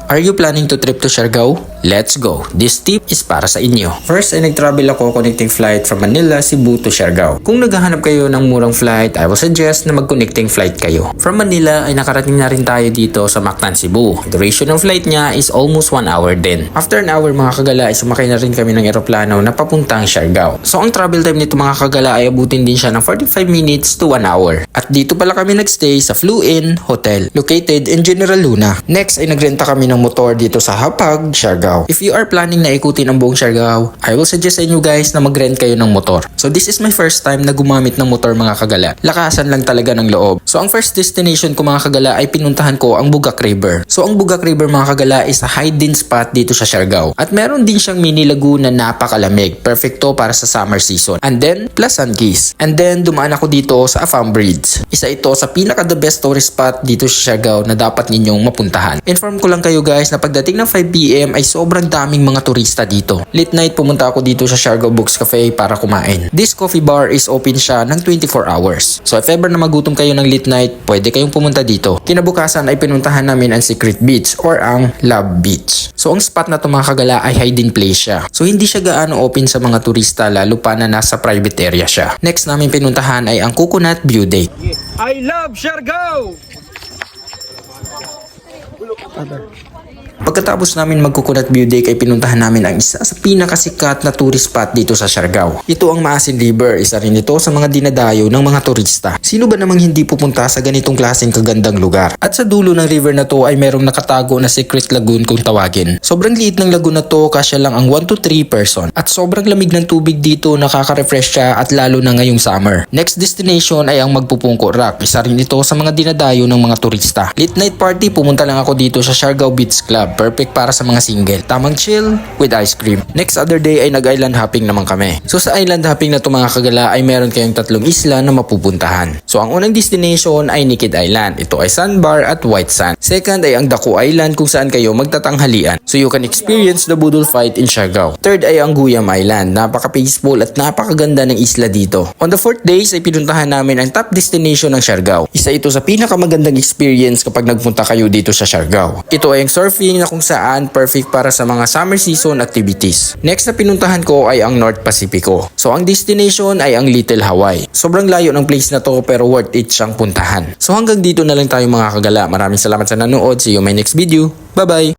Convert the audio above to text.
Are you planning to trip to Siargao? Let's go! This tip is para sa inyo. First ay nag-travel ako connecting flight from Manila, Cebu to Siargao. Kung naghahanap kayo ng murang flight, I will suggest na mag-connecting flight kayo. From Manila ay nakarating na rin tayo dito sa Mactan, Cebu. Duration ng flight niya is almost 1 hour din. After an hour mga kagala ay sumakay na rin kami ng eroplano na papuntang Siargao. So ang travel time nito mga kagala ay abutin din siya ng 45 minutes to 1 hour. At dito pala kami nagstay sa Flu Inn Hotel located in General Luna. Next ay nagrenta kami ng motor dito sa Hapag, Siargao. If you are planning na ikutin ang buong Siargao, I will suggest sa inyo guys na mag-rent kayo ng motor. So this is my first time na gumamit ng motor mga kagala. Lakasan lang talaga ng loob. So ang first destination ko mga kagala ay pinuntahan ko ang Bugak River. So ang Bugak River mga kagala is a hide-in spot dito sa Siargao. At meron din siyang mini lagoon na napakalamig. Perfecto para sa summer season. And then Plasan Keys. And then dumaan ako dito sa Afam Bridge. Isa ito sa pinaka the best tourist spot dito sa Siargao na dapat ninyong mapuntahan. Inform ko lang kayo guys na pagdating ng 5 PM ay sobrang daming mga turista dito. Late night pumunta ako dito sa Siargao Books Cafe para kumain. This coffee bar is open siya ng 24 hours. So if ever na magutom kayo ng late night, pwede kayong pumunta dito. Kinabukasan ay pinuntahan namin ang Secret Beach or ang Love Beach. So ang spot na to mga kagala ay hidden place siya. So hindi siya gaano open sa mga turista lalo pa na nasa private area siya. Next namin pinuntahan ay ang Coconut View Day. I love Siargao! Pagkatapos namin mag-Coconut View Day ay pinuntahan namin ang isa sa pinakasikat na tourist spot dito sa Siargao. Ito ang Maasin River, isa rin ito sa mga dinadayo ng mga turista. Sino ba namang hindi pupunta sa ganitong klaseng kagandang lugar? At sa dulo ng river na to ay merong nakatago na secret lagoon kung tawagin. Sobrang liit ng lagoon na to, kasya lang ang 1 to 3 person. At sobrang lamig ng tubig dito, nakaka-refresh siya at lalo na ngayong summer. Next destination ay ang Magpupungko Rock, isa rin ito sa mga dinadayo ng mga turista. Late night party, pumunta lang ako dito sa Siargao Beach Club. Perfect para sa mga single. Tamang chill with ice cream. Next other day ay nag-island hopping naman kami. So sa island hopping na to mga kagala ay meron kayong 3 isla na mapupuntahan. So ang unang destination ay Naked Island. Ito ay sandbar at white sand. Second ay ang Daku Island kung saan kayo magtatanghalian. So you can experience the budol fight in Siargao. Third ay ang Guyam Island. Napaka-peaceful at napakaganda ng isla dito. On the 4th days ay pinuntahan namin ang top destination ng Siargao. Isa ito sa pinakamagandang experience kapag nagpunta kayo dito sa Siargao. Ito ay ang surfing na kung saan perfect para sa mga summer season activities. Next na pinuntahan ko ay ang North Pacifico. So ang destination ay ang Little Hawaii. Sobrang layo ng place na to pero worth it siyang puntahan. So hanggang dito na lang tayo mga kagala. Maraming salamat sa nanood. See you in my next video. Bye bye!